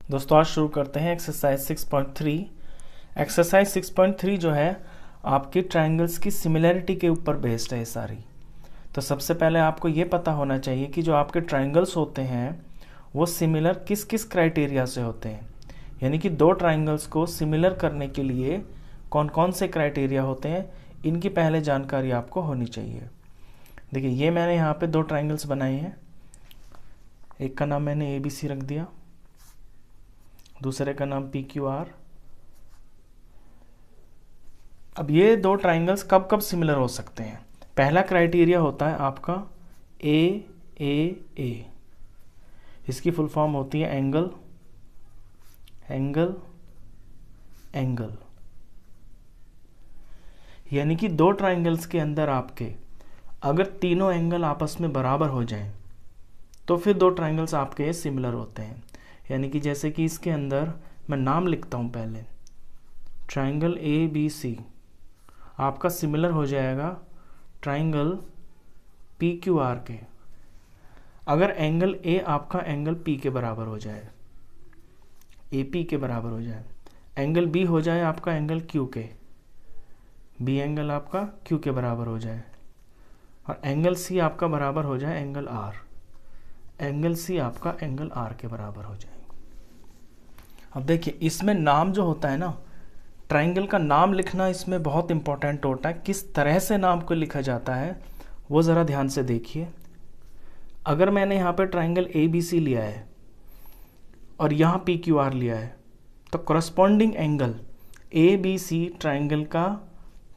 दोस्तों आज शुरू करते हैं एक्सरसाइज 6.3। एक्सरसाइज 6.3 जो है आपकी ट्रायंगल्स की सिमिलरिटी के ऊपर बेस्ड है सारी। तो सबसे पहले आपको ये पता होना चाहिए कि जो आपके ट्रायंगल्स होते हैं वो सिमिलर किस किस क्राइटेरिया से होते हैं, यानी कि दो ट्रायंगल्स को सिमिलर करने के लिए कौन कौन से क्राइटेरिया होते हैं, इनकी पहले जानकारी आपको होनी चाहिए। देखिए ये मैंने यहाँ पे दो ट्रायंगल्स बनाए हैं, एक का नाम मैंने ABC रख दिया, दूसरे का नाम PQR। अब ये दो ट्रायंगल्स कब कब सिमिलर हो सकते हैं? पहला क्राइटेरिया होता है आपका AAA। इसकी फुल फॉर्म होती है एंगल एंगल एंगल, यानी कि दो ट्रायंगल्स के अंदर आपके अगर तीनों एंगल आपस में बराबर हो जाएं तो फिर दो ट्रायंगल्स आपके सिमिलर होते हैं। यानी कि जैसे कि इसके अंदर मैं नाम लिखता हूं, पहले ट्रायंगल ABC आपका सिमिलर हो जाएगा ट्रायंगल PQR के, अगर एंगल A आपका एंगल P के बराबर हो जाए, AP के बराबर हो जाए, एंगल B हो जाए आपका एंगल Q के, B एंगल आपका Q के बराबर हो जाए, और एंगल C आपका बराबर हो जाए एंगल R, एंगल C आपका एंगल R के बराबर हो जाए। अब देखिए इसमें नाम जो होता है ना, ट्रायंगल का नाम लिखना इसमें बहुत इंपॉर्टेंट होता है। किस तरह से नाम को लिखा जाता है वो ज़रा ध्यान से देखिए। अगर मैंने यहाँ पे ट्रायंगल ABC लिया है और यहाँ PQR लिया है, तो करस्पॉन्डिंग एंगल ABC ट्रायंगल का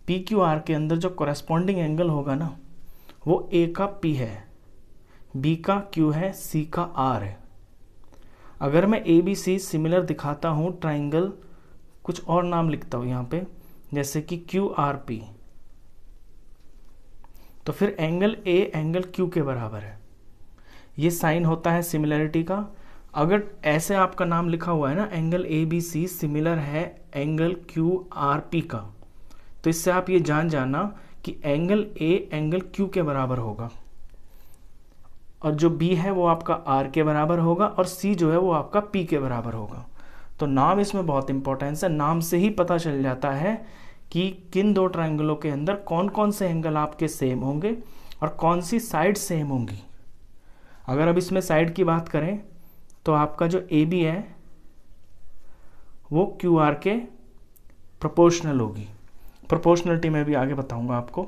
PQR के अंदर जो करस्पॉन्डिंग एंगल होगा ना, वो A का P है, B का Q है, C का R है। अगर मैं ABC सिमिलर दिखाता हूँ ट्रायंगल, कुछ और नाम लिखता हूँ यहाँ पे, जैसे कि QRP, तो फिर एंगल A एंगल Q के बराबर है। ये साइन होता है सिमिलरिटी का। अगर ऐसे आपका नाम लिखा हुआ है ना, एंगल ABC सिमिलर है एंगल QRP का, तो इससे आप ये जाना कि एंगल A एंगल Q के बराबर होगा, और जो B है वो आपका R के बराबर होगा, और C जो है वो आपका P के बराबर होगा। तो नाम इसमें बहुत इंपॉर्टेंस है। नाम से ही पता चल जाता है कि किन दो ट्रायंगलों के अंदर कौन कौन से एंगल आपके सेम होंगे और कौन सी साइड सेम होंगी। अगर अब इसमें साइड की बात करें तो आपका जो AB है वो QR के प्रोपोर्शनल होगी। प्रोपोर्शनलिटी में भी आगे बताऊंगा आपको।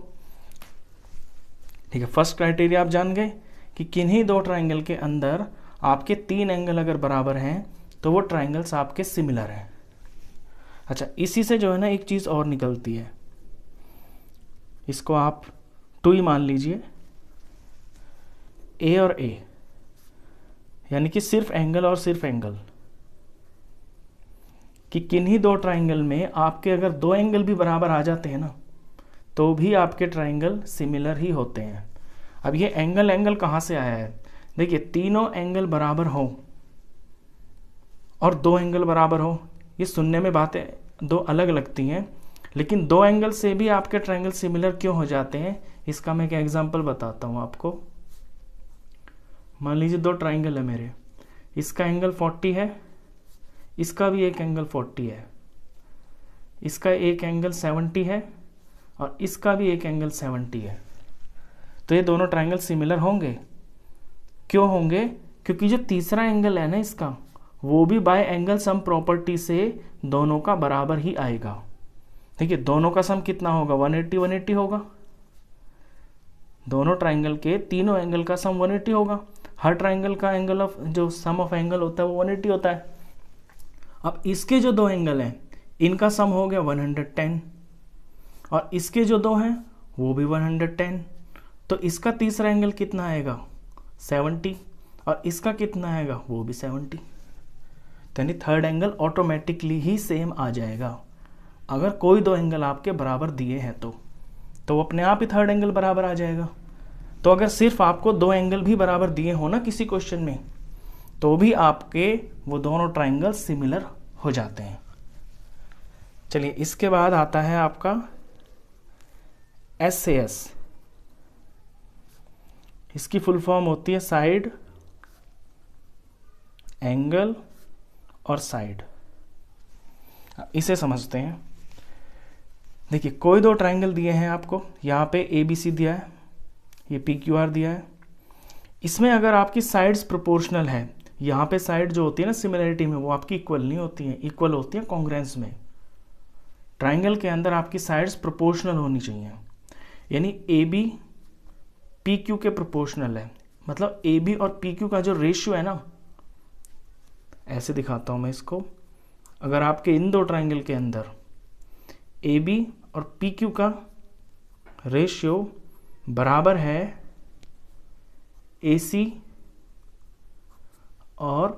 ठीक है, फर्स्ट क्राइटेरिया आप जान गए कि किन्हीं दो ट्रायंगल के अंदर आपके तीन एंगल अगर बराबर हैं तो वो ट्रायंगल्स आपके सिमिलर हैं। अच्छा, इसी से जो है ना एक चीज़ और निकलती है, इसको आप 2 ही मान लीजिए, A और A, यानी कि सिर्फ एंगल और सिर्फ एंगल, कि किन्हीं दो ट्रायंगल में आपके अगर दो एंगल भी बराबर आ जाते हैं ना, तो भी आपके ट्रायंगल सिमिलर ही होते हैं। अब ये एंगल एंगल कहाँ से आया है? देखिए तीनों एंगल बराबर हो और दो एंगल बराबर हो, ये सुनने में बातें दो अलग लगती हैं, लेकिन दो एंगल से भी आपके ट्रायंगल सिमिलर क्यों हो जाते हैं, इसका मैं एक एग्जांपल बताता हूँ आपको। मान लीजिए दो ट्रायंगल है मेरे, इसका एंगल 40 है, इसका भी एक एंगल 40 है, इसका एक एंगल 70 है और इसका भी एक एंगल 70 है। तो ये दोनों ट्रायंगल सिमिलर होंगे। क्यों होंगे? क्योंकि जो तीसरा एंगल है ना इसका, वो भी बाय एंगल सम प्रॉपर्टी से दोनों का बराबर ही आएगा। देखिए दोनों का सम कितना होगा? 180 180 होगा। दोनों ट्रायंगल के तीनों एंगल का सम 180 होगा। हर ट्रायंगल का एंगल ऑफ जो सम ऑफ एंगल होता है वो 180 होता है। अब इसके जो दो एंगल हैं इनका सम हो गया 110, और इसके जो दो हैं वो भी 110, तो इसका तीसरा एंगल कितना आएगा? 70, और इसका कितना आएगा? वो भी 70। यानी थर्ड एंगल ऑटोमेटिकली ही सेम आ जाएगा। अगर कोई दो एंगल आपके बराबर दिए हैं तो वो अपने आप ही थर्ड एंगल बराबर आ जाएगा। तो अगर सिर्फ आपको दो एंगल भी बराबर दिए हो ना किसी क्वेश्चन में, तो भी आपके वो दोनों ट्रायंगल सिमिलर हो जाते हैं। चलिए इसके बाद आता है आपका SAS। इसकी फुल फॉर्म होती है साइड एंगल और साइड। इसे समझते हैं। देखिए कोई दो ट्राइंगल दिए हैं आपको, यहाँ पे ABC दिया है, ये PQR दिया है। इसमें अगर आपकी साइड्स प्रोपोर्शनल है, यहाँ पे साइड जो होती है ना सिमिलरिटी में, वो आपकी इक्वल नहीं होती हैं, इक्वल होती है कॉन्ग्रुएंस में। ट्राइंगल के अंदर आपकी साइड्स प्रोपोर्शनल होनी चाहिए, यानी AB PQ के प्रोपोर्शनल है। मतलब AB और PQ का जो रेशियो है ना, ऐसे दिखाता हूँ मैं इसको। अगर आपके इन दो ट्राइंगल के अंदर AB और PQ का रेशियो बराबर है AC और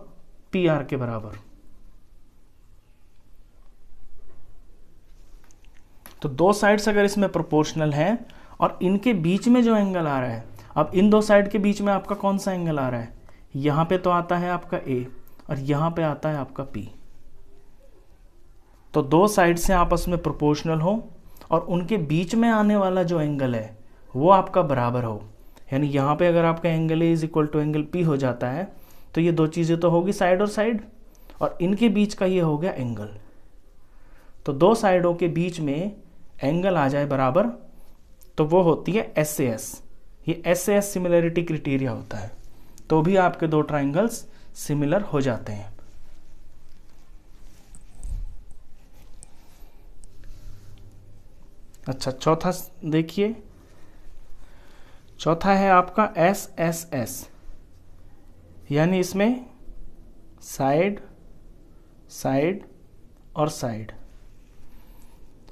PR के बराबर, तो दो साइड्स अगर इसमें प्रोपोर्शनल हैं और इनके बीच में जो एंगल आ रहा है, अब इन दो साइड के बीच में आपका कौन सा एंगल आ रहा है, यहाँ पे तो आता है आपका A और यहाँ पे आता है आपका P। तो दो साइड से आपस में प्रोपोर्शनल हो और उनके बीच में आने वाला जो एंगल है वो आपका बराबर हो, यानी यहाँ पे अगर आपका angle A is equal to angle P हो जाता है, तो ये दो चीज़ें तो होगी साइड और साइड, और इनके बीच का ये हो गया एंगल। तो दो साइडों के बीच में एंगल आ जाए बराबर, तो वो होती है SAS। ये SAS सिमिलरिटी क्राइटेरिया होता है, तो भी आपके दो ट्राइंगल्स सिमिलर हो जाते हैं। अच्छा, चौथा देखिए, चौथा है आपका SSS, यानी इसमें साइड साइड और साइड।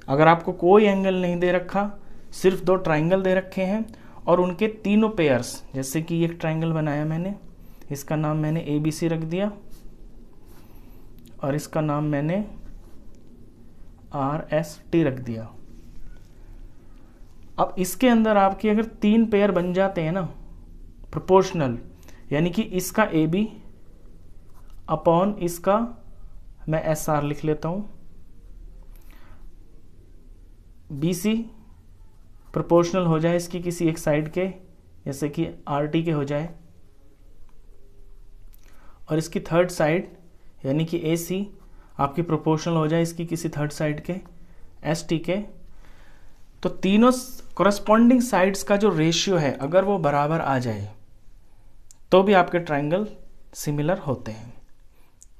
अगर आपको कोई एंगल नहीं दे रखा, सिर्फ दो ट्राइंगल दे रखे हैं और उनके तीनों पेयर्स, जैसे कि एक ट्राइंगल बनाया मैंने, इसका नाम मैंने ABC रख दिया और इसका नाम मैंने RST रख दिया। अब इसके अंदर आपकी अगर तीन पेयर बन जाते हैं ना प्रोपोर्शनल, यानी कि इसका AB अपॉन इसका, मैं SR लिख लेता हूं, BC प्रोपोर्शनल हो जाए इसकी किसी एक साइड के, जैसे कि RT के हो जाए, और इसकी थर्ड साइड यानी कि AC आपकी प्रोपोर्शनल हो जाए इसकी किसी थर्ड साइड के, ST के। तो तीनों कोरस्पॉन्डिंग साइड्स का जो रेशियो है अगर वो बराबर आ जाए तो भी आपके ट्राइंगल सिमिलर होते हैं।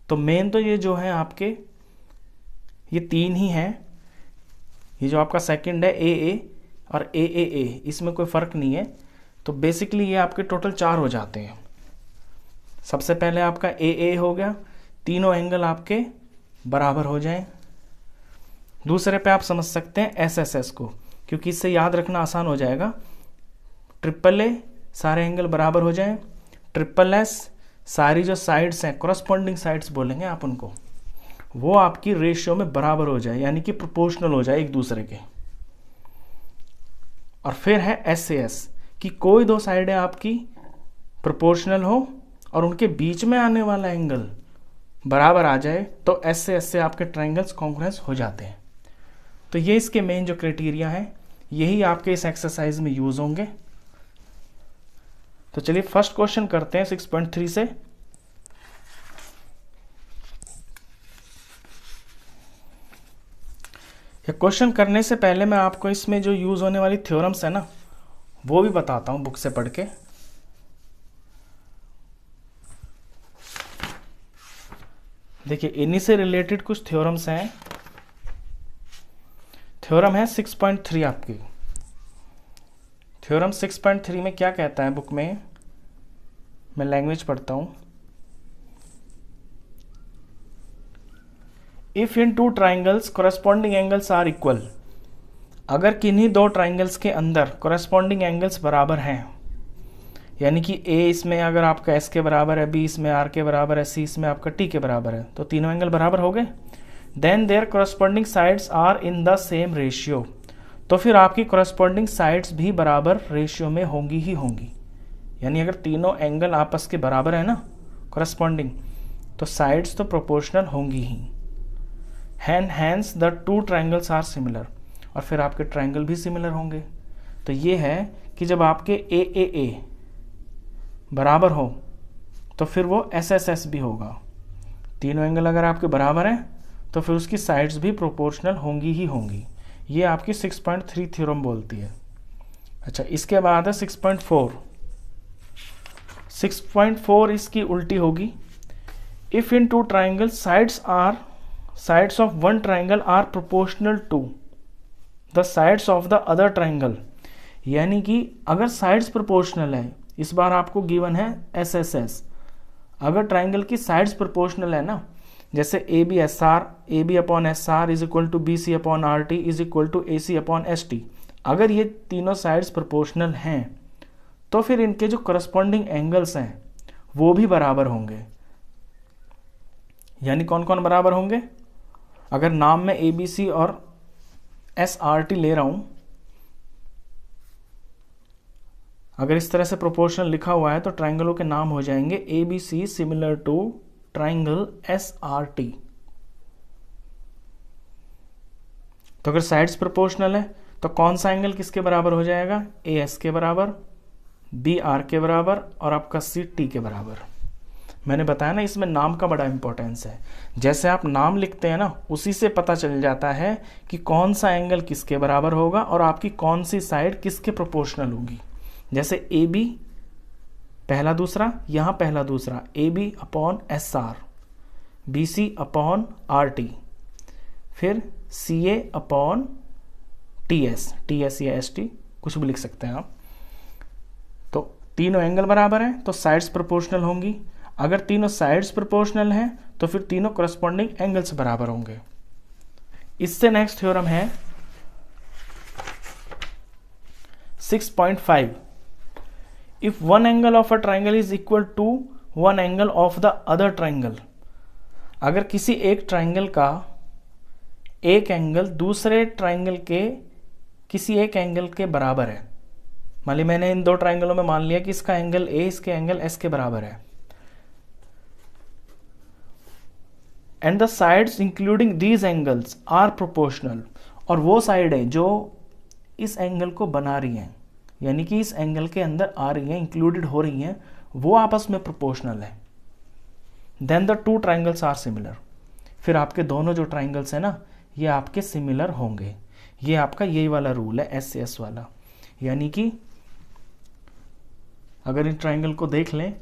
तो मेन तो ये जो है आपके ये तीन ही हैं, ये जो आपका सेकंड है AA और AAA, इसमें कोई फ़र्क नहीं है। तो बेसिकली ये आपके टोटल चार हो जाते हैं। सबसे पहले आपका AA हो गया, तीनों एंगल आपके बराबर हो जाएं। दूसरे पे आप समझ सकते हैं SSS को, क्योंकि इससे याद रखना आसान हो जाएगा। AAA सारे एंगल बराबर हो जाएं, SSS सारी जो साइड्स हैं, कोरस्पॉन्डिंग साइड्स बोलेंगे आप उनको, वो आपकी रेशियो में बराबर हो जाए, यानी कि प्रोपोर्शनल हो जाए एक दूसरे के। और फिर है SAS कि कोई दो साइडें आपकी प्रोपोर्शनल हो और उनके बीच में आने वाला एंगल बराबर आ जाए, तो SAS से आपके ट्राइंगल्स कॉन्ग्रुएंस हो जाते हैं। तो ये इसके मेन जो क्राइटेरिया हैं, यही आपके इस एक्सरसाइज में यूज होंगे। तो चलिए फर्स्ट क्वेश्चन करते हैं 6.3 से। ये क्वेश्चन करने से पहले मैं आपको इसमें जो यूज होने वाली थ्योरम्स है ना, वो भी बताता हूं बुक से पढ़ के। देखिए इन्हीं से रिलेटेड कुछ थ्योरम्स हैं। थ्योरम है 6.3 आपकी। थ्योरम 6.3 में क्या कहता है बुक में, मैं लैंग्वेज पढ़ता हूं। If in two triangles corresponding angles are equal, अगर किन्हीं दो ट्राइंगल्स के अंदर कोरस्पॉन्डिंग एंगल्स बराबर हैं, यानी कि A इसमें अगर आपका S के बराबर है, B इसमें R के बराबर है, C इसमें आपका T के बराबर है, तो तीनों एंगल बराबर हो गए। Then their corresponding sides are in the same ratio, तो फिर आपकी कोरस्पॉन्डिंग साइड्स भी बराबर रेशियो में होंगी ही होंगी। यानी अगर तीनों एंगल आपस के बराबर है ना कोरस्पॉन्डिंग, तो साइड्स तो प्रोपोर्शनल होंगी ही। Hence the two triangles are similar, और फिर आपके ट्राइंगल भी सिमिलर होंगे। तो ये है कि जब आपके AAA बराबर हो तो फिर वो SSS भी होगा। तीनों एंगल अगर आपके बराबर हैं तो फिर उसकी साइड्स भी प्रोपोर्शनल होंगी ही होंगी। ये आपकी 6.3 थ्योरम बोलती है। अच्छा, इसके बाद है 6.4। 6.4 इसकी उल्टी होगी। If in two triangle sides of one triangle are proportional to the sides of the other triangle, यानी कि अगर साइड्स प्रोपोर्शनल है, इस बार आपको गिवन है SSS, अगर ट्राइंगल की साइड्स प्रोपोर्शनल है ना, जैसे A B upon S R is equal to B C upon R T is equal to A C upon S T, अगर ये तीनों साइड्स प्रोपोर्शनल हैं तो फिर इनके जो करस्पॉन्डिंग एंगल्स हैं वो भी बराबर होंगे। यानी कौन कौन बराबर होंगे? अगर नाम में ए बी सी और एस आर टी ले रहा हूं, अगर इस तरह से प्रोपोर्शनल लिखा हुआ है तो ट्राइंगलों के नाम हो जाएंगे A B C similar to triangle S R T. तो अगर साइड्स प्रोपोर्शनल है तो कौन सा एंगल किसके बराबर हो जाएगा? ए एस के बराबर, बी आर के बराबर और आपका सी टी के बराबर। मैंने बताया ना, इसमें नाम का बड़ा इंपॉर्टेंस है। जैसे आप नाम लिखते हैं ना, उसी से पता चल जाता है कि कौन सा एंगल किसके बराबर होगा और आपकी कौन सी साइड किसके प्रोपोर्शनल होगी। जैसे ए बी पहला दूसरा, यहाँ पहला दूसरा, A B upon S R, B C upon R T, फिर C A upon T S या एस टी, कुछ भी लिख सकते हैं आप। तो तीनों एंगल बराबर हैं तो साइड्स प्रोपोर्शनल होंगी। अगर तीनों साइड्स प्रोपोर्शनल हैं तो फिर तीनों करस्पॉन्डिंग एंगल्स बराबर होंगे। इससे नेक्स्ट थ्योरम है 6.5। If one angle of a triangle is equal to one angle of the other triangle, अगर किसी एक ट्राइंगल का एक एंगल दूसरे ट्राइंगल के किसी एक एंगल के बराबर है, मान ली मैंने इन दो ट्राइंगलों में मान लिया कि इसका एंगल ए इसके एंगल एस के बराबर है, and the sides including these angles are proportional, और वो साइड है जो इस एंगल को बना रही हैं, यानी कि इस एंगल के अंदर आ रही हैं, इंक्लूडेड हो रही हैं, वो आपस में प्रोपोर्शनल है, then the two triangles are similar, फिर आपके दोनों जो ट्राइंगल्स हैं ना ये आपके सिमिलर होंगे। ये आपका यही वाला रूल है SCS वाला। यानी कि अगर इन ट्राइंगल को देख लें,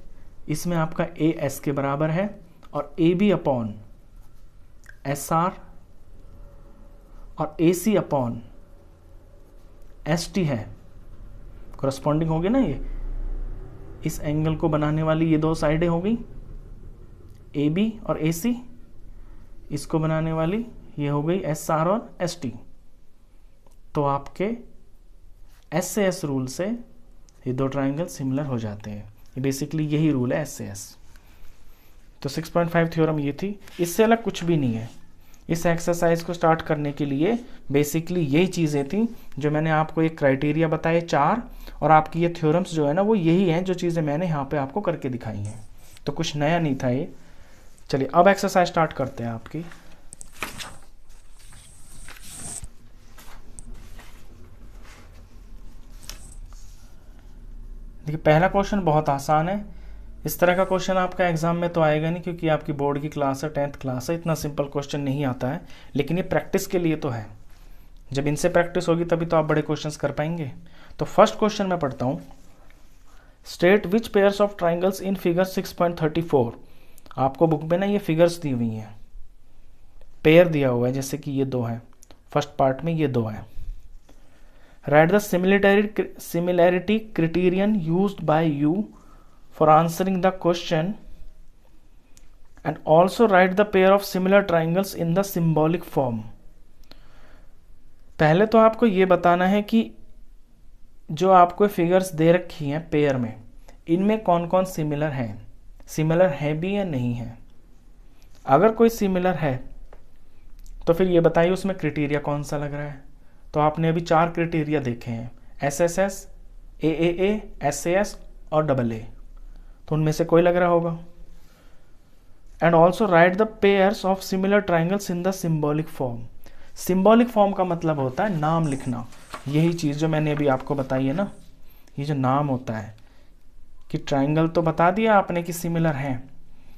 इसमें आपका ए एस के बराबर है और A B upon S R और A C upon S T है, करस्पॉन्डिंग होगी ना। ये इस एंगल को बनाने वाली ये दो साइडें हो गई, ए बी और ए सी, इसको बनाने वाली ये हो गई एस आर और एस टी। तो आपके SCS रूल से ये दो ट्राइंगल सिमिलर हो जाते हैं। ये बेसिकली यही रूल है SCS। तो 6.5 थ्योरम ये थी, इससे अलग कुछ भी नहीं है। इस एक्सरसाइज को स्टार्ट करने के लिए बेसिकली यही चीज़ें थी जो मैंने आपको एक क्राइटेरिया बताए 4, और आपकी ये थ्योरम्स जो है ना वो यही हैं जो चीज़ें मैंने यहाँ पे आपको करके दिखाई हैं। तो कुछ नया नहीं था ये। चलिए अब एक्सरसाइज स्टार्ट करते हैं आपकी। देखिए पहला क्वेश्चन बहुत आसान है। इस तरह का क्वेश्चन आपका एग्जाम में तो आएगा नहीं क्योंकि आपकी बोर्ड की क्लास है, 10th क्लास है, इतना सिंपल क्वेश्चन नहीं आता है, लेकिन ये प्रैक्टिस के लिए तो है। जब इनसे प्रैक्टिस होगी तभी तो आप बड़े क्वेश्चंस कर पाएंगे। तो फर्स्ट क्वेश्चन मैं पढ़ता हूँ। State which pairs of triangles in figure 6.34। आपको बुक में ना ये फिगर्स दी हुई हैं, पेयर दिया हुआ है, जैसे कि ये दो हैं, फर्स्ट पार्ट में ये दो हैं। Right the similarity criterion used by you for answering the question and also write the pair of similar triangles in the symbolic form। पहले तो आपको ये बताना है कि जो आपको फिगर्स दे रखी हैं पेयर में, इनमें कौन कौन सिमिलर है भी या नहीं है। अगर कोई सिमिलर है तो फिर ये बताइए उसमें क्राइटेरिया कौन सा लग रहा है। तो आपने अभी 4 क्राइटेरिया देखे हैं, SSS, AAA, SAS और AA, तो उनमें से कोई लग रहा होगा। And also right the pairs of similar triangles in the symbolic form. Symbolic form का मतलब होता है नाम लिखना। यही चीज़ जो मैंने अभी आपको बताई है ना, ये जो नाम होता है कि ट्राइंगल तो बता दिया आपने कि सिमिलर हैं,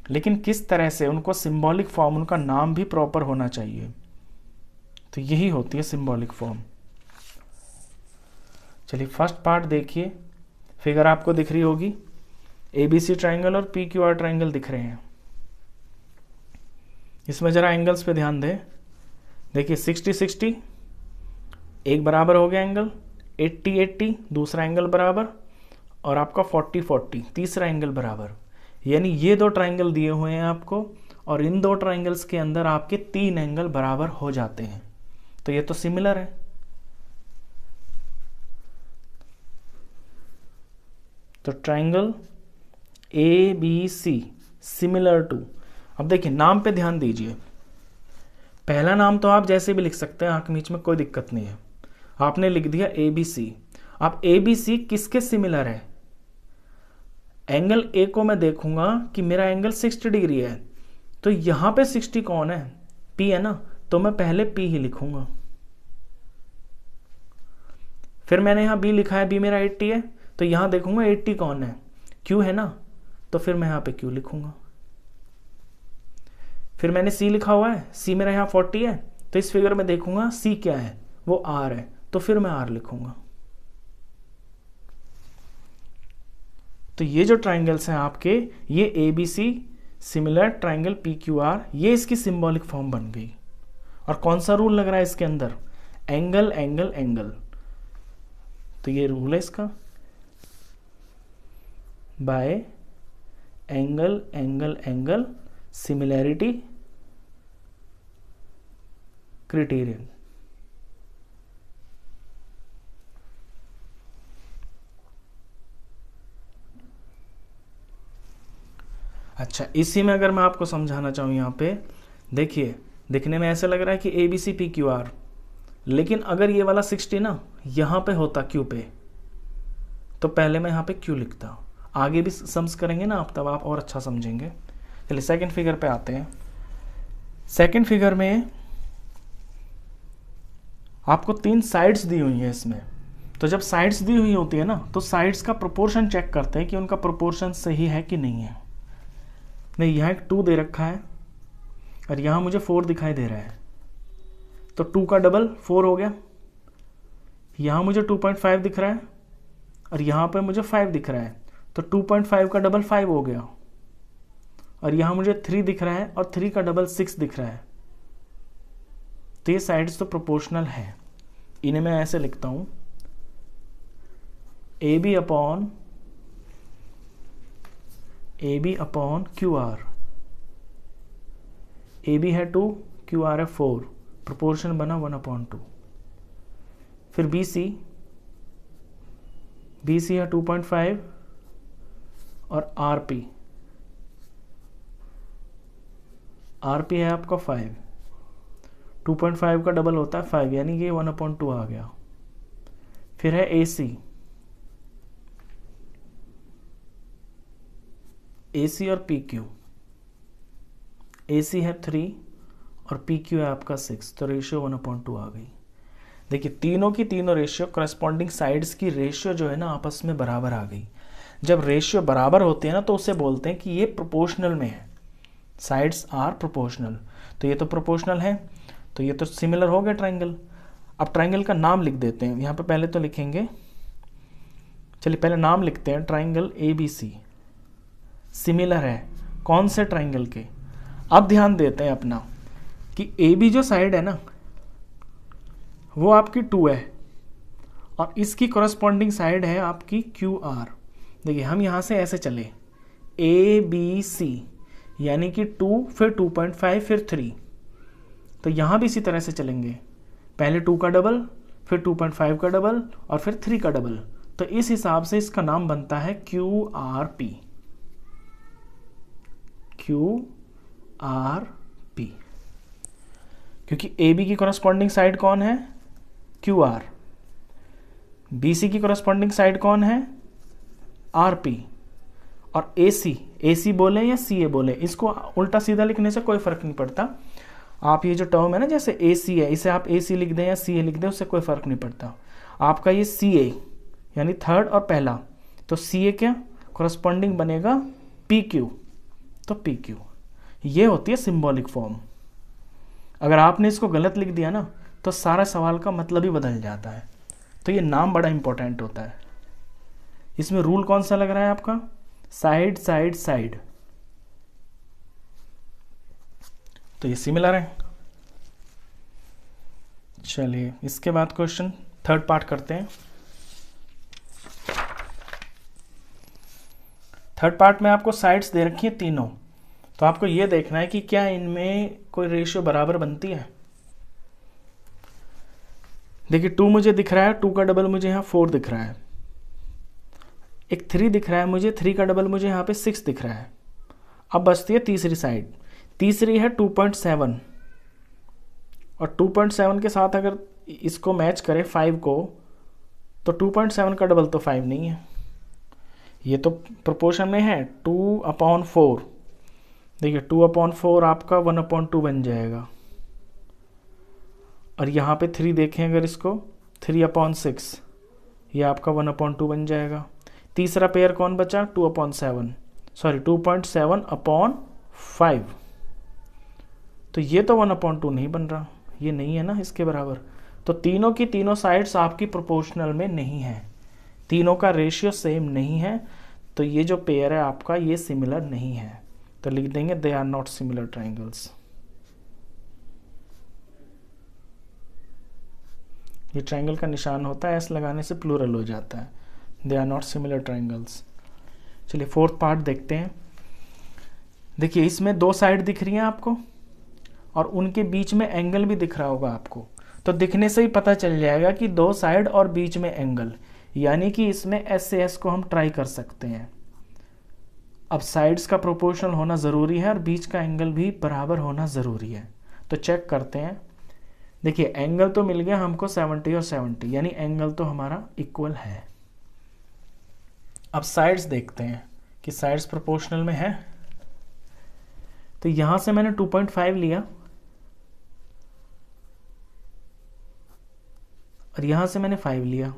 लेकिन किस तरह से, उनको सिंबॉलिक फॉर्म, उनका नाम भी प्रॉपर होना चाहिए। तो यही होती है सिंबॉलिक फॉर्म। चलिए फर्स्ट पार्ट देखिए, फिगर आपको दिख रही होगी, ABC ट्राइंगल और PQR ट्राइंगल दिख रहे हैं। इसमें जरा एंगल्स पे ध्यान दें। देखिए 60-60 एक बराबर हो गया एंगल, 80-80 दूसरा एंगल बराबर, और आपका 40-40 तीसरा एंगल बराबर। यानी ये दो ट्राइंगल दिए हुए हैं आपको, और इन दो ट्राइंगल्स के अंदर आपके 3 एंगल बराबर हो जाते हैं। तो ये तो सिमिलर है। तो ट्राइंगल ABC सिमिलर टू, अब देखिए नाम पे ध्यान दीजिए। पहला नाम तो आप जैसे भी लिख सकते हैं, आंख मीच में कोई दिक्कत नहीं है। आपने लिख दिया ABC। अब ABC किसके सिमिलर है? एंगल A को मैं देखूंगा कि मेरा एंगल 60 डिग्री है, तो यहां पे 60 कौन है? P है ना, तो मैं पहले P ही लिखूंगा। फिर मैंने यहां B लिखा है, B मेरा 80 है, तो यहां देखूंगा 80 कौन है? Q है ना, तो फिर मैं यहां पे Q लिखूंगा। फिर मैंने C लिखा हुआ है, C मेरा यहां 40 है, तो इस फिगर में देखूंगा C क्या है? वो R है, तो फिर मैं R लिखूंगा। तो ये जो ट्राइंगल्स हैं आपके, ये ABC सिमिलर ट्राइंगल PQR, ये इसकी सिंबॉलिक फॉर्म बन गई। और कौन सा रूल लग रहा है इसके अंदर? Angle angle angle. तो ये रूल है इसका, bye angle angle angle similarity criterion. अच्छा, इसी में अगर मैं आपको समझाना चाहूँ, यहाँ पे देखिए, दिखने में ऐसा लग रहा है कि ABC PQR, लेकिन अगर ये वाला 60 ना यहाँ पे होता Q पे, तो पहले मैं यहाँ पे Q लिखता। आगे भी सम्स करेंगे ना आप, तब आप और अच्छा समझेंगे। चलिए सेकंड फिगर पे आते हैं। सेकंड फिगर में आपको 3 साइड्स दी हुई हैं इसमें। तो जब साइड्स दी हुई होती है ना, तो साइड्स का प्रोपोर्शन चेक करते हैं कि उनका प्रोपोर्शन सही है कि नहीं है। नहीं, यहाँ एक 2 दे रखा है और यहाँ मुझे 4 दिखाई दे रहा है, तो 2 का डबल 4 हो गया। यहाँ मुझे 2.5 दिख रहा है और यहाँ पे मुझे 5 दिख रहा है, तो 2.5 का डबल 5 हो गया। और यहाँ मुझे 3 दिख रहा है और 3 का डबल 6 दिख रहा है। तो ये साइड्स तो प्रोपोर्शनल है। इन्हें मैं ऐसे लिखता हूँ, AB अपॉन QR। AB है 2, QR है 4, प्रोपोर्शन बना 1/2। फिर BC है 2.5 और RP है आपका 5। 2.5 का डबल होता है 5, यानी ये 1/2 आ गया। फिर है AC और PQ। AC है 3 और PQ है आपका 6, तो रेशियो 1/2 आ गई। देखिए तीनों की तीनों रेशियो, करस्पॉन्डिंग साइड्स की रेशियो जो है ना आपस में बराबर आ गई। जब रेशियो बराबर होते हैं ना, तो उसे बोलते हैं कि ये प्रोपोर्शनल में है, साइड्स आर प्रोपोर्शनल। तो ये तो प्रोपोर्शनल है, तो ये तो सिमिलर हो गया ट्राइंगल। अब ट्राइंगल का नाम लिख देते हैं। यहाँ पे पहले तो लिखेंगे, चलिए पहले नाम लिखते हैं, ट्राइंगल ABC सिमिलर है कौन से ट्राइंगल के? अब ध्यान देते हैं अपना कि AB जो साइड है ना, वो आपकी 2 है और इसकी कॉरस्पॉन्डिंग साइड है आपकी QR। देखिए हम यहाँ से ऐसे चले, ABC यानी कि 2 फिर 2.5 फिर 3, तो यहाँ भी इसी तरह से चलेंगे, पहले 2 का डबल फिर 2.5 का डबल और फिर 3 का डबल। तो इस हिसाब से इसका नाम बनता है QRP। क्योंकि AB की कॉरस्पॉन्डिंग साइड कौन है? QR। BC की कॉरस्पॉन्डिंग साइड कौन है? RP। और AC बोले या CA बोले, इसको उल्टा सीधा लिखने से कोई फर्क नहीं पड़ता। आप ये जो टर्म है ना, जैसे AC है, इसे आप AC लिख दें या CA लिख दें, उससे कोई फर्क नहीं पड़ता। आपका ये CA यानी थर्ड और पहला, तो CA क्या कॉरस्पॉन्डिंग बनेगा PQ, तो पी क्यू। ये होती है सिंबॉलिक फॉर्म। अगर आपने इसको गलत लिख दिया ना तो सारा सवाल का मतलब ही बदल जाता है। तो ये नाम बड़ा इंपॉर्टेंट होता है। इसमें रूल कौन सा लग रहा है आपका? Side side side. तो ये सिमिलर है। चलिए इसके बाद क्वेश्चन थर्ड पार्ट करते हैं। थर्ड पार्ट में आपको साइड्स दे रखी है तीनों, तो आपको ये देखना है कि क्या इनमें कोई रेशियो बराबर बनती है। देखिए 2 मुझे दिख रहा है, 2 का डबल मुझे यहाँ 4 दिख रहा है। एक 3 दिख रहा है मुझे, 3 का डबल मुझे यहाँ पे 6 दिख रहा है। अब बचती है तीसरी साइड। तीसरी है 2.7 और 2.7 के साथ अगर इसको मैच करें 5 को, तो 2.7 का डबल तो 5 नहीं है। ये तो प्रोपोर्शन में है 2/4। देखिए 2/4 आपका 1/2 बन जाएगा। और यहाँ पे 3 देखें अगर इसको, 3/6 ये आपका 1/2 बन जाएगा। तीसरा पेयर कौन बचा? 2.7/5। तो ये तो 1/2 नहीं बन रहा, ये नहीं है ना इसके बराबर। तो तीनों की तीनों साइड्स आपकी प्रोपोर्शनल में नहीं है, तीनों का रेशियो सेम नहीं है। तो ये जो पेयर है आपका ये सिमिलर नहीं है। तो लिख देंगे they are not similar triangles. ये ट्राइंगल का निशान होता है, एस लगाने से प्लूरल हो जाता है। They are not similar triangles. चलिए फोर्थ पार्ट देखते हैं। देखिए इसमें 2 साइड दिख रही हैं आपको और उनके बीच में एंगल भी दिख रहा होगा आपको। तो दिखने से ही पता चल जाएगा कि 2 साइड और बीच में एंगल, यानी कि इसमें एस से एस को हम ट्राई कर सकते हैं। अब साइड्स का प्रोपोर्शनल होना ज़रूरी है और बीच का एंगल भी बराबर होना ज़रूरी है। तो चेक करते हैं। देखिए एंगल तो मिल गया हमको 70 और 70, यानी एंगल तो हमारा इक्वल है। अब साइड्स देखते हैं कि साइड्स प्रोपोर्शनल में है। तो यहां से मैंने 2.5 लिया और यहां से मैंने 5 लिया,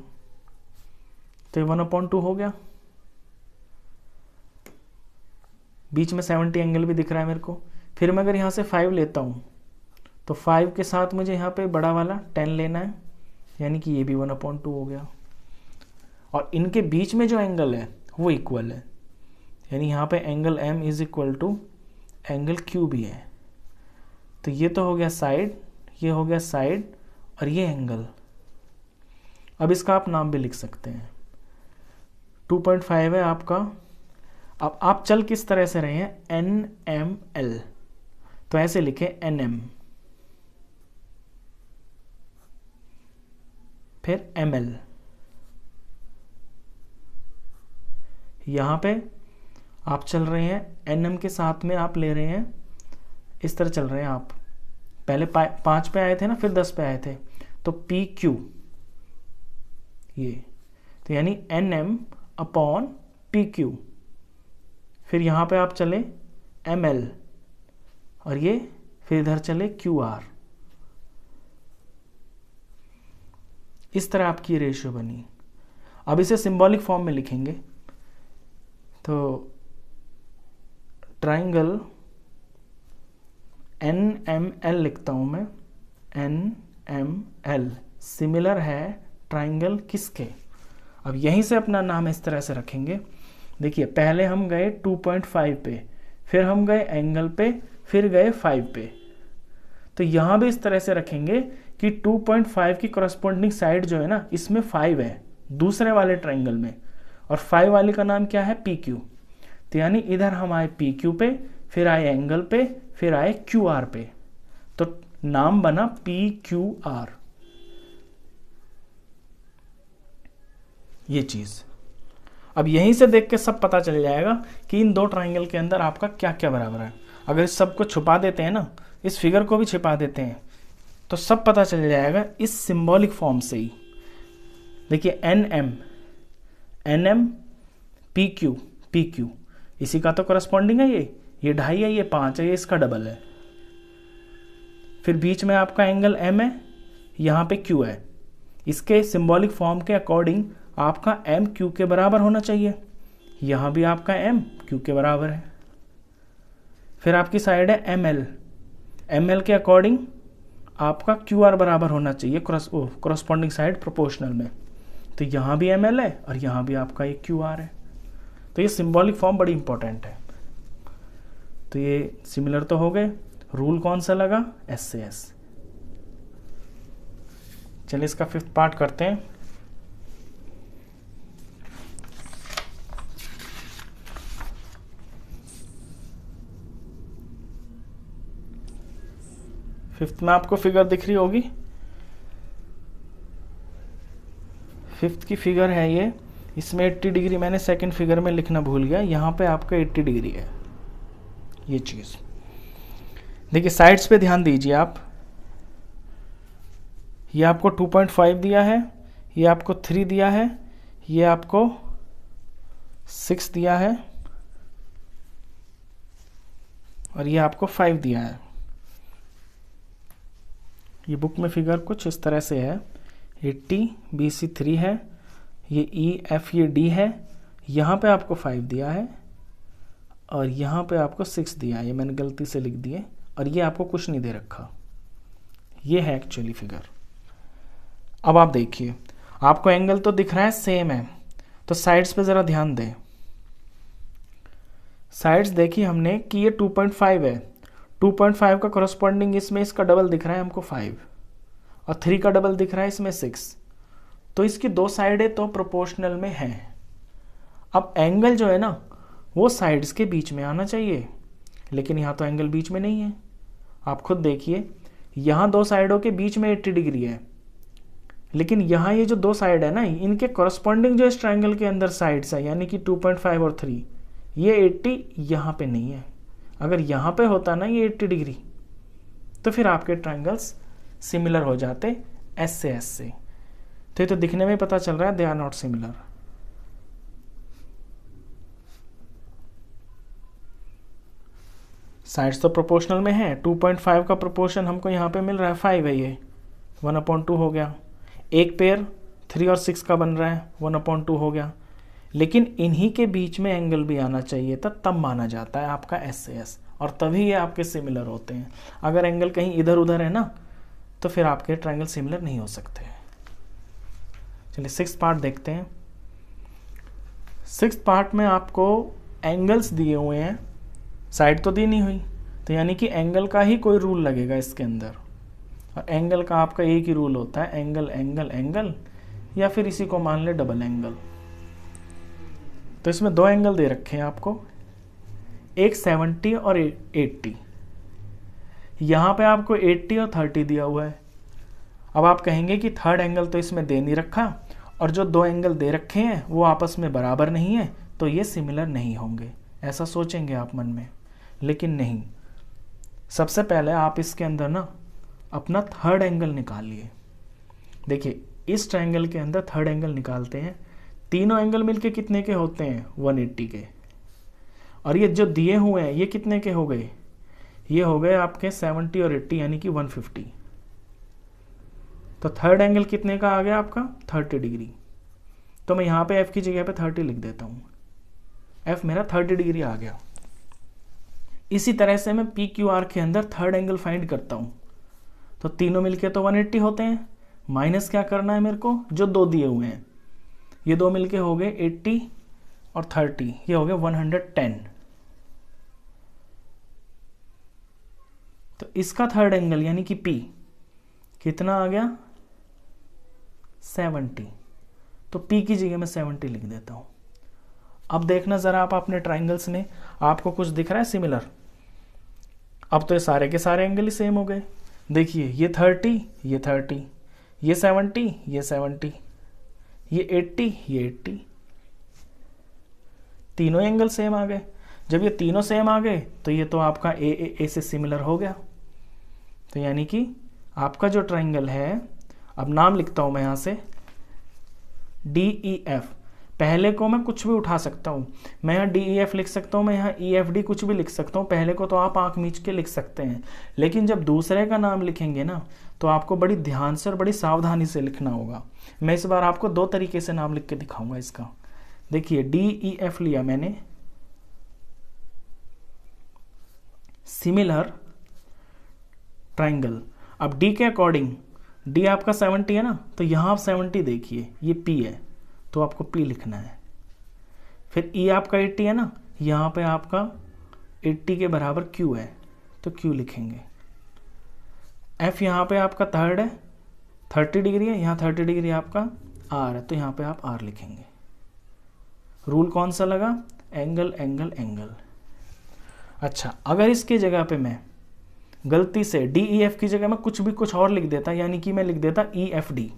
तो 1/2 हो गया। बीच में 70 एंगल भी दिख रहा है मेरे को। फिर मैं अगर यहां से 5 लेता हूं तो 5 के साथ मुझे यहाँ पे बड़ा वाला 10 लेना है, यानी कि ये भी 1/2 हो गया। और इनके बीच में जो एंगल है वो इक्वल है, यानी यहाँ पे angle M is equal to angle Q भी है। तो ये तो हो गया साइड, ये हो गया साइड और ये एंगल। अब इसका आप नाम भी लिख सकते हैं। 2.5 है आपका। अब आप चल किस तरह से रहे हैं? NML, तो ऐसे लिखे NM फिर ML। यहां पे आप चल रहे हैं NM के साथ में, आप ले रहे हैं इस तरह चल रहे हैं आप। पहले 5 पे आए थे ना, फिर 10 पे आए थे, तो PQ ये, तो यानी NM/PQ। फिर यहां पे आप चले ML और ये फिर इधर चले QR। इस तरह आपकी रेशियो बनी। अब इसे सिंबॉलिक फॉर्म में लिखेंगे। तो ट्राइंगल NML लिखता हूं मैं, NML सिमिलर है ट्राइंगल किसके? अब यहीं से अपना नाम इस तरह से रखेंगे। देखिए पहले हम गए 2.5 पे, फिर हम गए एंगल पे, फिर गए 5 पे। तो यहां भी इस तरह से रखेंगे कि 2.5 की करस्पॉन्डिंग साइड जो है ना, इसमें 5 है दूसरे वाले ट्राइंगल में, और 5 वाले का नाम क्या है? PQ। तो यानी इधर हम आए PQ पे, फिर आए एंगल पे, फिर आए QR पे, तो नाम बना PQR। ये चीज अब यहीं से देख के सब पता चल जाएगा कि इन 2 ट्राइंगल के अंदर आपका क्या क्या बराबर है। अगर इस सब को छुपा देते हैं ना, इस फिगर को भी छिपा देते हैं, तो सब पता चल जाएगा इस सिंबॉलिक फॉर्म से ही। देखिए NM PQ इसी का तो करस्पॉन्डिंग है। ये 2.5 है, ये 5 है, ये इसका डबल है। फिर बीच में आपका एंगल M है, यहाँ पे Q है। इसके सिंबॉलिक फॉर्म के अकॉर्डिंग आपका M Q के बराबर होना चाहिए। यहाँ भी आपका M Q के बराबर है। फिर आपकी साइड है ML, ML के अकॉर्डिंग आपका QR बराबर होना चाहिए क्रॉसपॉन्डिंग साइड प्रोपोर्शनल में। तो यहाँ भी ML है और यहाँ भी आपका एक QR है। तो ये सिंबॉलिक फॉर्म बड़ी इंपॉर्टेंट है। तो ये सिमिलर तो हो गए। रूल कौन सा लगा? S से S। चलिए इसका 5th पार्ट करते हैं। फिफ्थ में आपको फिगर दिख रही होगी। 5th की फिगर है ये। इसमें 80 डिग्री मैंने सेकंड फिगर में लिखना भूल गया, यहाँ पे आपका 80 डिग्री है ये चीज़। देखिए साइड्स पे ध्यान दीजिए आप। ये आपको 2.5 दिया है, ये आपको 3 दिया है, ये आपको 6 दिया है और ये आपको 5 दिया है। ये बुक में फिगर कुछ इस तरह से है। 80, BC 3 है, ये EF ये D है, यहाँ पे आपको 5 दिया है और यहाँ पे आपको 6 दिया है। ये मैंने गलती से लिख दिए और ये आपको कुछ नहीं दे रखा। ये है एक्चुअली फिगर। अब आप देखिए, आपको एंगल तो दिख रहा है सेम है, तो साइड्स पे ज़रा ध्यान दें। साइड्स देखिए हमने कि ये 2.5 है, 2.5 का करस्पॉन्डिंग इसमें इसका डबल दिख रहा है हमको 5 और 3 का डबल दिख रहा है इसमें 6। तो इसकी दो साइडें तो प्रोपोर्शनल में हैं। अब एंगल जो है ना वो साइड्स के बीच में आना चाहिए, लेकिन यहाँ तो एंगल बीच में नहीं है। आप खुद देखिए, यहाँ दो साइडों के बीच में 80 डिग्री है, लेकिन यहाँ ये जो दो साइड है ना इनके करस्पॉन्डिंग जो इस ट्राइंगल के अंदर साइड्स है यानी कि 2.5 और 3, ये 80 यहाँ पे नहीं है। अगर यहाँ पे होता ना ये 80 डिग्री तो फिर आपके ट्राइंगल्स सिमिलर हो जाते S से S से। तो ये तो दिखने में पता चल रहा है they are not similar. Sides तो प्रोपोर्शनल में है। 2.5 का प्रोपोर्शन हमको यहाँ पे मिल रहा है 5 है, ये 1/2 हो गया। एक पेयर 3 और 6 का बन रहा है 1/2 हो गया। लेकिन इन्हीं के बीच में एंगल भी आना चाहिए था, तब माना जाता है आपका S से S और तभी ये आपके सिमिलर होते हैं। अगर एंगल कहीं इधर उधर है ना तो फिर आपके ट्राइंगल सिमिलर नहीं हो सकते। चलिए 6th पार्ट देखते हैं। 6th पार्ट में आपको एंगल्स दिए हुए हैं, साइड तो दी नहीं हुई, तो यानी कि एंगल का ही कोई रूल लगेगा इसके अंदर। और एंगल का आपका एक ही रूल होता है, एंगल एंगल एंगल, या फिर इसी को मान ले डबल एंगल। तो इसमें दो एंगल दे रखे हैं आपको, एक 70 और 80। यहाँ पे आपको 80 और 30 दिया हुआ है। अब आप कहेंगे कि थर्ड एंगल तो इसमें दे नहीं रखा और जो दो एंगल दे रखे हैं वो आपस में बराबर नहीं है, तो ये सिमिलर नहीं होंगे, ऐसा सोचेंगे आप मन में। लेकिन नहीं, सबसे पहले आप इसके अंदर ना अपना थर्ड एंगल निकालिए। देखिए इस ट्रायंगल के अंदर थर्ड एंगल निकालते हैं, तीनों एंगल मिलके कितने के होते हैं? 180 के। और ये जो दिए हुए हैं ये कितने के हो गए? ये हो गए आपके 70 और 80 यानी कि 150। तो थर्ड एंगल कितने का आ गया आपका? 30 डिग्री। तो मैं यहाँ पे F की जगह पे 30 लिख देता हूँ। F मेरा 30 डिग्री आ गया। इसी तरह से मैं PQR के अंदर थर्ड एंगल फाइंड करता हूँ। तो तीनों मिलके तो 180 होते हैं, माइनस क्या करना है मेरे को? जो दो दिए हुए हैं, ये दो मिलके हो गए 80 और 30, ये हो गए 110। तो इसका थर्ड एंगल यानी कि P कितना आ गया? 70। तो P की जगह मैं 70 लिख देता हूं। अब देखना जरा आप अपने ट्राइंगल्स में, आपको कुछ दिख रहा है सिमिलर? अब तो ये सारे के सारे एंगल ही सेम हो गए। देखिए ये 30, ये 30, ये 70, ये 70, ये 80, ये 80, तीनों एंगल सेम आ गए। जब ये तीनों सेम आ गए तो ये तो आपका ए से सिमिलर हो गया। तो यानी कि आपका जो ट्राइंगल है, अब नाम लिखता हूं मैं यहां से DEF। पहले को मैं कुछ भी उठा सकता हूं, मैं यहाँ DEF लिख सकता हूं, मैं यहाँ EFD कुछ भी लिख सकता हूं। पहले को तो आप आंख मीच के लिख सकते हैं, लेकिन जब दूसरे का नाम लिखेंगे ना तो आपको बड़ी ध्यान से और बड़ी सावधानी से लिखना होगा। मैं इस बार आपको दो तरीके से नाम लिख के दिखाऊंगा इसका। देखिए DEF लिया मैंने, सिमिलर ट्राइंगल। अब डी के अकॉर्डिंग, डी आपका 70 है ना, तो यहाँ आप 70 देखिए, ये पी है तो आपको पी लिखना है। फिर ई आपका 80 है ना, यहाँ पे आपका 80 के बराबर क्यू है तो क्यू लिखेंगे। एफ यहाँ पे आपका थर्ड है, 30 डिग्री है, यहाँ 30 डिग्री आपका आर है तो यहाँ पे आप आर लिखेंगे। रूल कौन सा लगा? Angle angle angle. अच्छा, अगर इसके जगह पे मैं गलती से डी ई एफ की जगह में कुछ और लिख देता, यानी कि मैं लिख देता ई एफ डी,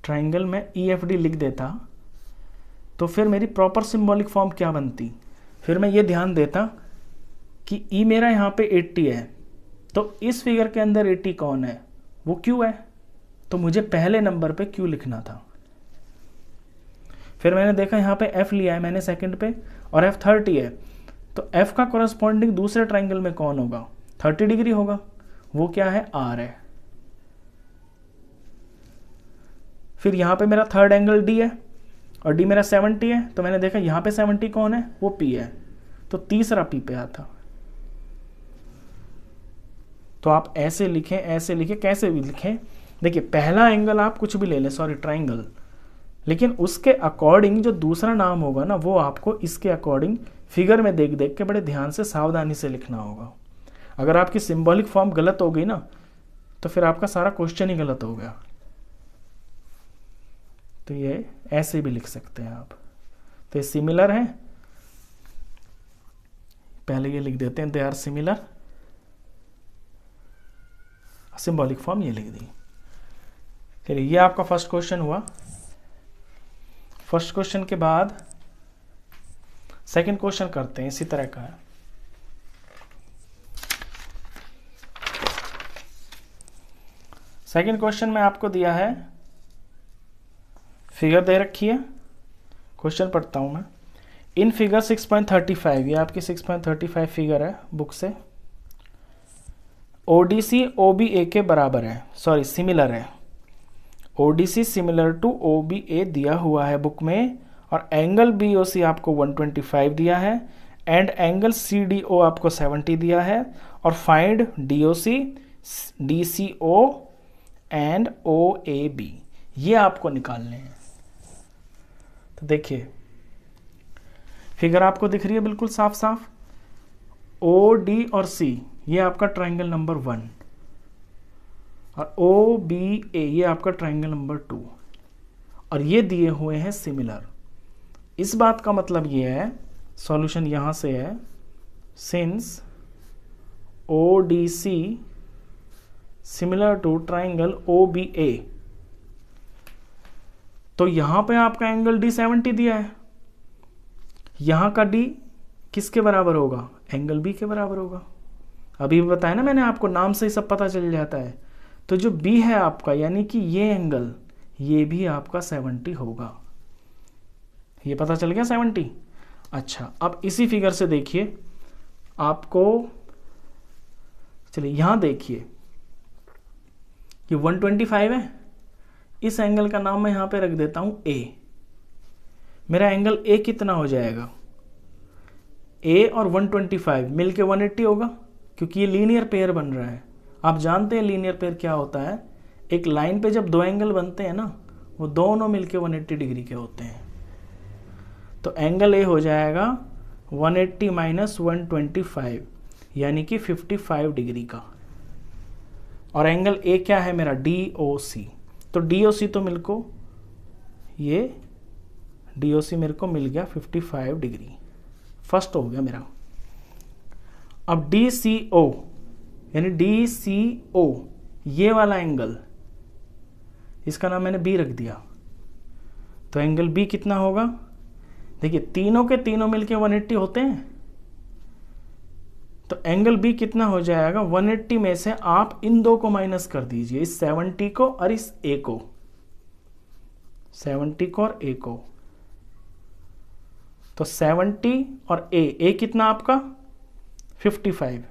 ट्राइंगल में ई एफ डी लिख देता, तो फिर मेरी प्रॉपर सिंबॉलिक फॉर्म क्या बनती? फिर मैं ये ध्यान देता कि ई मेरा यहाँ पे 80 है, तो इस फिगर के अंदर 80 कौन है? वो क्यू है, तो मुझे पहले नंबर पे क्यू लिखना था। फिर मैंने देखा यहाँ पे एफ लिया है मैंने सेकंड पे और एफ 30 है, तो एफ का कॉरस्पॉन्डिंग दूसरे ट्राइंगल में कौन होगा? 30 डिग्री होगा, वो क्या है? आर है। फिर यहाँ पे मेरा थर्ड एंगल डी है और डी मेरा 70 है, तो मैंने देखा यहाँ पे 70 कौन है? वो पी है, तो तीसरा पी पे आता। तो आप ऐसे लिखें, ऐसे लिखें, कैसे भी लिखें। देखिए, पहला एंगल आप कुछ भी ले लें, सॉरी ट्राइंगल, लेकिन उसके अकॉर्डिंग जो दूसरा नाम होगा ना, वो आपको इसके अकॉर्डिंग फिगर में देख देख के बड़े ध्यान से सावधानी से लिखना होगा। अगर आपकी सिंबॉलिक फॉर्म गलत हो गई ना, तो फिर आपका सारा क्वेश्चन ही गलत हो गया। तो ये ऐसे भी लिख सकते हैं आप। तो ये सिमिलर है, पहले ये लिख देते हैं, they are similar. Symbolic form ये लिख दी। चलिए, ये आपका फर्स्ट क्वेश्चन हुआ। फर्स्ट क्वेश्चन के बाद सेकंड क्वेश्चन करते हैं, इसी तरह का है। सेकंड क्वेश्चन में आपको दिया है, फिगर दे रखी है, क्वेश्चन पढ़ता हूं मैं। इन फिगर 6.35, ये आपकी 6.35 फिगर है बुक से, ओडीसी ओबीए के बराबर है, सॉरी सिमिलर है। ओडीसी सिमिलर टू ओबीए दिया हुआ है बुक में, और एंगल बीओसी आपको 125 दिया है, एंड एंगल सीडीओ आपको 70 दिया है, और find DOC DCO and OAB, ये आपको निकालने हैं। तो देखिए, फिगर आपको दिख रही है बिल्कुल साफ साफ। ओ डी और सी ये आपका ट्राइंगल नंबर 1, और ओ बी ए ये आपका ट्राइंगल नंबर 2, और ये दिए हुए हैं सिमिलर। इस बात का मतलब ये है, सॉल्यूशन यहां से है, since O D C similar to triangle O B A, तो यहां पे आपका एंगल डी 70 दिया है, यहां का डी किसके बराबर होगा? एंगल बी के बराबर होगा। अभी बताया ना मैंने आपको, नाम से ही सब पता चल जाता है। तो जो बी है आपका, यानी कि ये एंगल, ये भी आपका 70 होगा। ये पता चल गया 70। अच्छा, अब इसी फिगर से देखिए आपको, चलिए यहां देखिए, ये 125 है, इस एंगल का नाम मैं यहां पे रख देता हूं ए। मेरा एंगल ए कितना हो जाएगा? ए और 125 मिलके 180 होगा, क्योंकि ये लीनियर पेयर बन रहा है। आप जानते हैं लीनियर पेयर क्या होता है? एक लाइन पे जब दो एंगल बनते हैं ना, वो दोनों मिलके 180 डिग्री के होते हैं। तो एंगल ए हो जाएगा 180 माइनस 125, यानी कि 55 डिग्री का। और एंगल ए क्या है मेरा? DOC। तो DOC तो मेरे को, ये DOC मेरे को मिल गया 55 डिग्री, फर्स्ट हो गया मेरा। अब DCO, यानी DCO ये वाला एंगल, इसका नाम मैंने B रख दिया। तो एंगल B कितना होगा? देखिए, तीनों के तीनों मिलके 180 होते हैं, तो एंगल B कितना हो जाएगा? 180 में से आप इन दो को माइनस कर दीजिए, इस 70 को और इस A को, 70 को और A को। तो 70 और A कितना आपका? 55।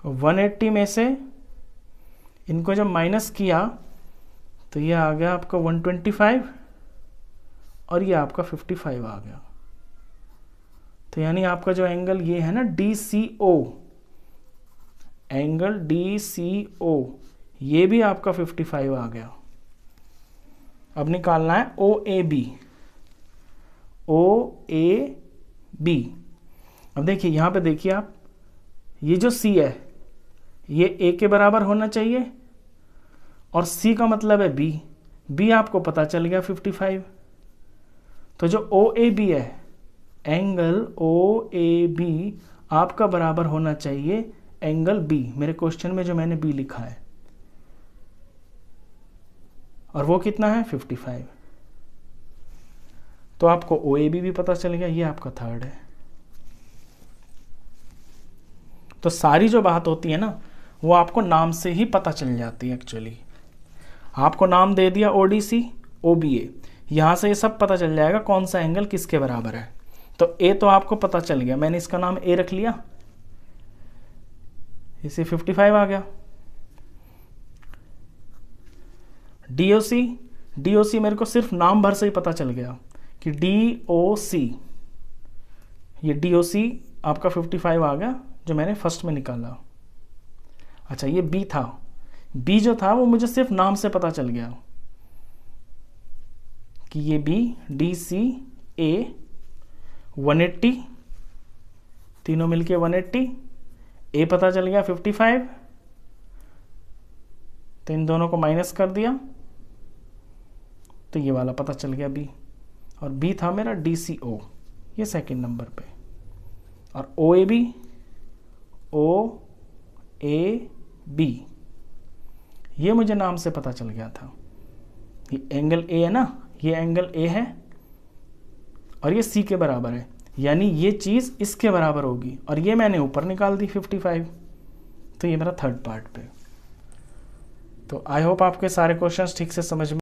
180 में से इनको जब माइनस किया तो ये आ गया आपका 125 और ये आपका 55 आ गया। तो यानी आपका जो एंगल ये है ना DCO, एंगल DCO, ये भी आपका 55 आ गया। अब निकालना है OAB। OAB, अब देखिए यहां पे देखिए आप, ये जो C है ये A के बराबर होना चाहिए और C का मतलब है B। B आपको पता चल गया 55। तो जो OAB है, एंगल OAB आपका बराबर होना चाहिए एंगल B, मेरे क्वेश्चन में जो मैंने B लिखा है, और वो कितना है 55। तो आपको OAB भी पता चल गया, ये आपका थर्ड है। तो सारी जो बात होती है ना वो आपको नाम से ही पता चल जाती है। एक्चुअली आपको नाम दे दिया ODC OBA, यहां से ये सब पता चल जाएगा कौन सा एंगल किसके बराबर है। तो A तो आपको पता चल गया, मैंने इसका नाम A रख लिया, इसे 55 आ गया। DOC मेरे को सिर्फ नाम भर से ही पता चल गया कि DOC, ये DOC आपका 55 आ गया जो मैंने फर्स्ट में निकाला। अच्छा ये B था, B जो था वो मुझे सिर्फ नाम से पता चल गया कि ये B, DCA 180, तीनों मिलके 180, A पता चल गया 55, तो इन दोनों को माइनस कर दिया तो ये वाला पता चल गया B, और B था मेरा DCO, ये सेकंड नंबर पे, और OAB ये मुझे नाम से पता चल गया था। ये एंगल A है ना, ये एंगल A है और ये C के बराबर है, यानी ये चीज़ इसके बराबर होगी, और ये मैंने ऊपर निकाल दी 55। तो ये मेरा थर्ड पार्ट पे। तो आई होप आपके सारे क्वेश्चंस ठीक से समझ में